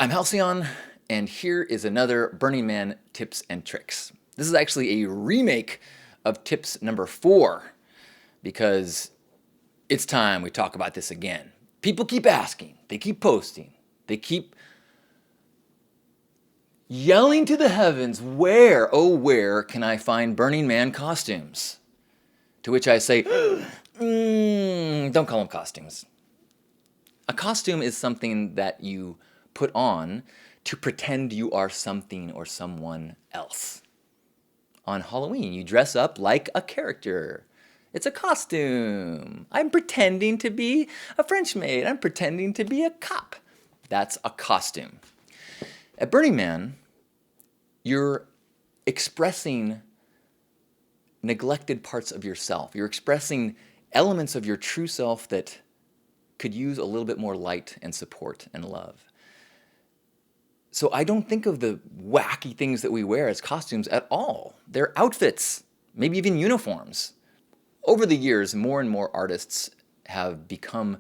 I'm Halcyon, and here is another Burning Man tips and tricks. This is actually a remake of tips number 4 because it's time we talk about this again. People keep asking, they keep posting, they keep yelling to the heavens, where, oh, where can I find Burning Man costumes? To which I say, don't call them costumes. A costume is something that you put on to pretend you are something or someone else. On Halloween, you dress up like a character. It's a costume. I'm pretending to be a French maid. I'm pretending to be a cop. That's a costume. At Burning Man, you're expressing neglected parts of yourself. You're expressing elements of your true self that could use a little bit more light and support and love. So I don't think of the wacky things that we wear as costumes at all. They're outfits, maybe even uniforms. Over the years, more and more artists have become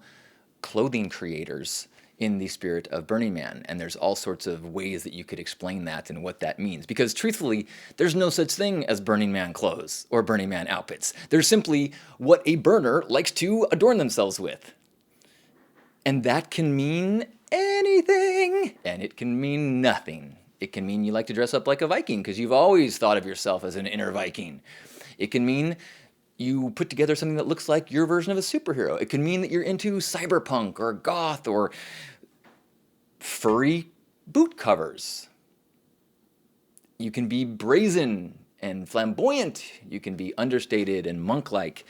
clothing creators in the spirit of Burning Man, and there's all sorts of ways that you could explain that and what that means. Because truthfully, there's no such thing as Burning Man clothes or Burning Man outfits. They're simply what a burner likes to adorn themselves with. And that can mean anything, and it can mean nothing. It can mean you like to dress up like a Viking because you've always thought of yourself as an inner Viking. It can mean you put together something that looks like your version of a superhero. It can mean that you're into cyberpunk or goth or furry boot covers. You can be brazen and flamboyant. You can be understated and monk-like.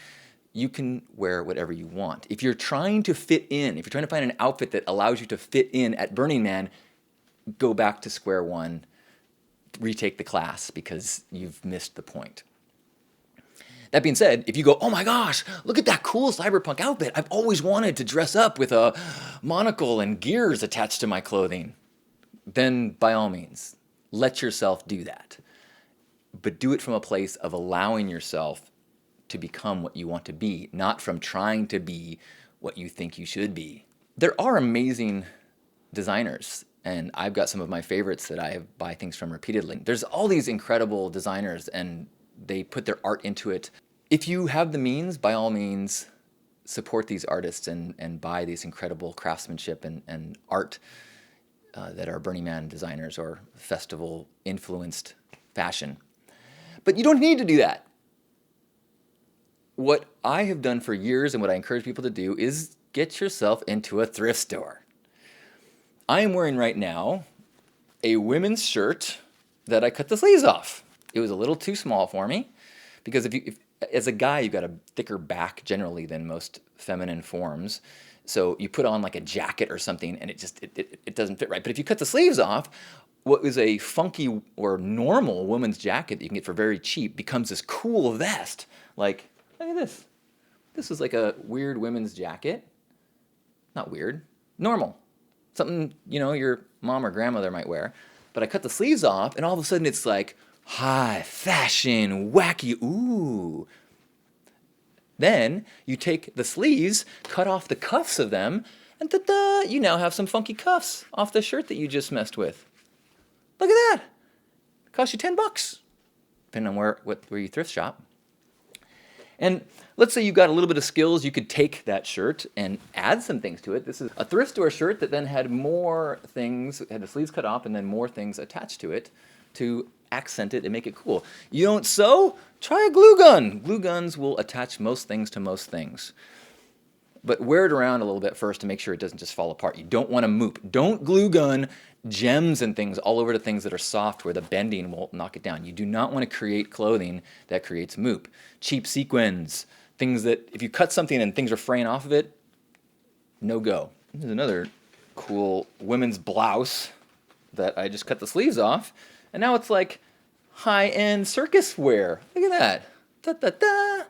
You can wear whatever you want. If you're trying to fit in, if you're trying to find an outfit that allows you to fit in at Burning Man, go back to square one, retake the class because you've missed the point. That being said, if you go, oh my gosh, look at that cool cyberpunk outfit. I've always wanted to dress up with a monocle and gears attached to my clothing. Then by all means, let yourself do that. But do it from a place of allowing yourself to become what you want to be, not from trying to be what you think you should be. There are amazing designers, and I've got some of my favorites that I buy things from repeatedly. There's all these incredible designers, and they put their art into it. If you have the means, by all means, support these artists and buy these incredible craftsmanship and art that are Burning Man designers or festival-influenced fashion. But you don't need to do that. What I have done for years and what I encourage people to do is get yourself into a thrift store. I am wearing right now a women's shirt that I cut the sleeves off. It was a little too small for me because if as a guy, you've got a thicker back generally than most feminine forms. So you put on like a jacket or something and it doesn't fit right. But if you cut the sleeves off, what was a funky or normal woman's jacket that you can get for very cheap becomes this cool vest. Like, look at this. This is like a weird women's jacket. Not weird, normal. Something, your mom or grandmother might wear. But I cut the sleeves off and all of a sudden it's like high fashion, wacky, ooh. Then you take the sleeves, cut off the cuffs of them, and ta-da, you now have some funky cuffs off the shirt that you just messed with. Look at that. It costs you $10, depending on where you thrift shop. And let's say you've got a little bit of skills, you could take that shirt and add some things to it. This is a thrift store shirt that then had more things, had the sleeves cut off and then more things attached to it to accent it and make it cool. You don't sew? Try a glue gun. Glue guns will attach most things to most things. But wear it around a little bit first to make sure it doesn't just fall apart. You don't want to moop. Don't glue gun gems and things all over to things that are soft where the bending will knock it down. You do not want to create clothing that creates moop. Cheap sequins, things that if you cut something and things are fraying off of it, no go. There's another cool women's blouse that I just cut the sleeves off, and now it's like high-end circus wear. Look at that. Da-da-da.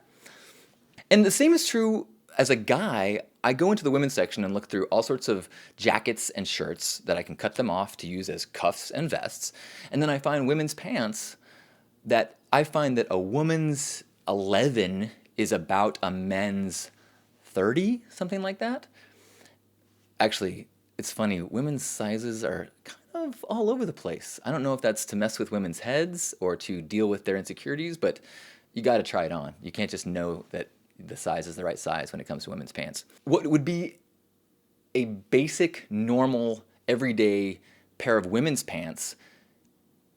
And the same is true as a guy. I go into the women's section and look through all sorts of jackets and shirts that I can cut them off to use as cuffs and vests. And then I find women's pants that I find that a woman's 11 is about a men's 30, something like that. Actually, It's funny, women's sizes are kind of all over the place. I don't know if that's to mess with women's heads or to deal with their insecurities, but you got to try it on. You can't just know that the size is the right size when it comes to women's pants. What would be a basic, normal, everyday pair of women's pants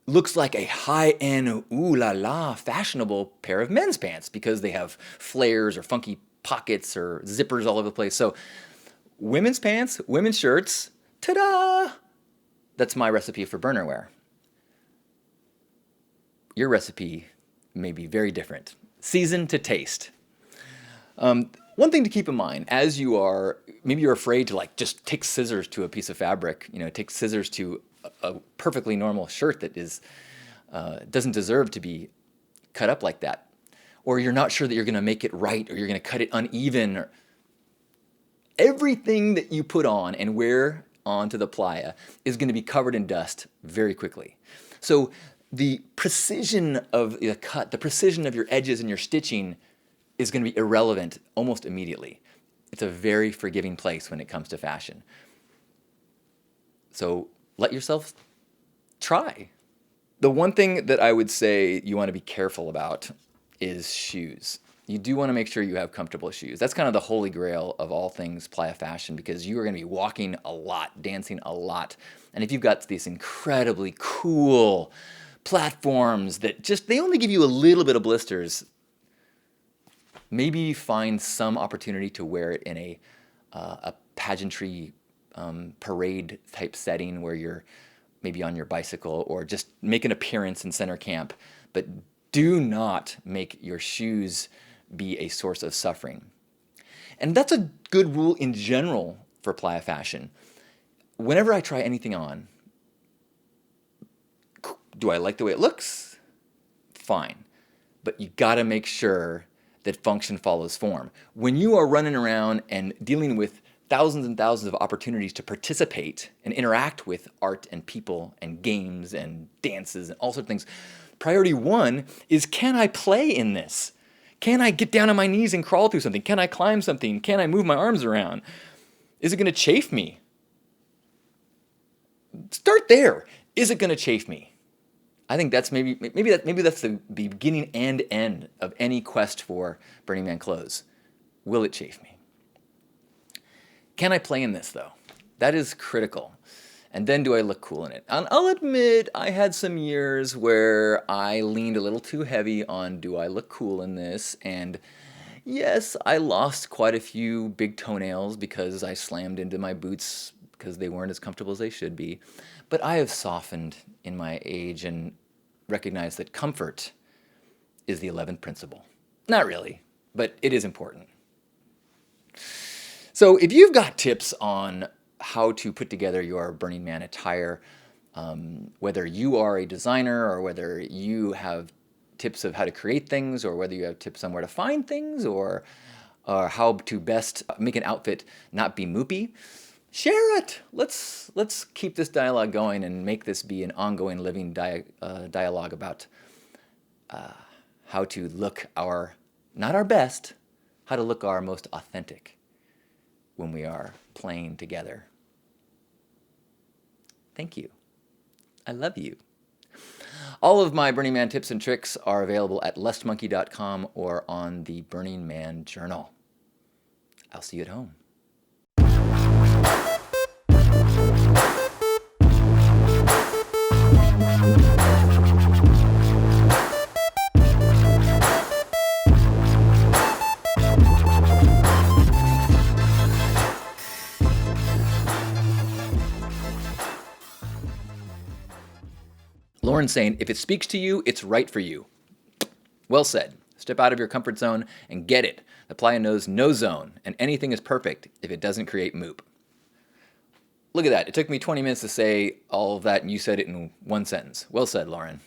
looks like a high-end, ooh la la, fashionable pair of men's pants because they have flares or funky pockets or zippers all over the place. So women's pants, women's shirts, ta-da! That's my recipe for burner wear. Your recipe may be very different. Season to taste. One thing to keep in mind, as you are, maybe you're afraid to like just take scissors to a piece of fabric, take scissors to a perfectly normal shirt that is doesn't deserve to be cut up like that. Or you're not sure that you're going to make it right, or you're going to cut it uneven. Everything that you put on and wear onto the playa is going to be covered in dust very quickly. So the precision of the cut, the precision of your edges and your stitching is going to be irrelevant almost immediately. It's a very forgiving place when it comes to fashion. So let yourself try. The one thing that I would say you want to be careful about is shoes. You do want to make sure you have comfortable shoes. That's kind of the holy grail of all things playa fashion, because you are going to be walking a lot, dancing a lot. And if you've got these incredibly cool platforms that they only give you a little bit of blisters, maybe find some opportunity to wear it in a pageantry parade type setting where you're maybe on your bicycle, or just make an appearance in center camp. But do not make your shoes be a source of suffering. And that's a good rule in general for playa fashion. Whenever I try anything on, do I like the way it looks? Fine. But you gotta make sure that function follows form. When you are running around and dealing with thousands and thousands of opportunities to participate and interact with art and people and games and dances and all sorts of things, priority one is, can I play in this? Can I get down on my knees and crawl through something? Can I climb something? Can I move my arms around? Is it going to chafe me? Start there. Is it going to chafe me? I think that's maybe that's the beginning and end of any quest for Burning Man clothes. Will it chafe me? Can I play in this, though? That is critical. And then, do I look cool in it? And I'll admit, I had some years where I leaned a little too heavy on, do I look cool in this? And yes, I lost quite a few big toenails because I slammed into my boots because they weren't as comfortable as they should be. But I have softened in my age and recognized that comfort is the 11th principle. Not really, but it is important. So if you've got tips on how to put together your Burning Man attire, whether you are a designer or whether you have tips of how to create things, or whether you have tips on where to find things, or how to best make an outfit not be moopy, share it. Let's keep this dialogue going and make this be an ongoing living dialogue about how to look not our best, how to look our most authentic when we are playing together. Thank you. I love you. All of my Burning Man tips and tricks are available at lustmonkey.com or on the Burning Man Journal. I'll see you at home. Lauren's saying, if it speaks to you, it's right for you. Well said. Step out of your comfort zone and get it. The playa knows no zone, and anything is perfect if it doesn't create moop. Look at that. It took me 20 minutes to say all of that, and you said it in one sentence. Well said, Lauren.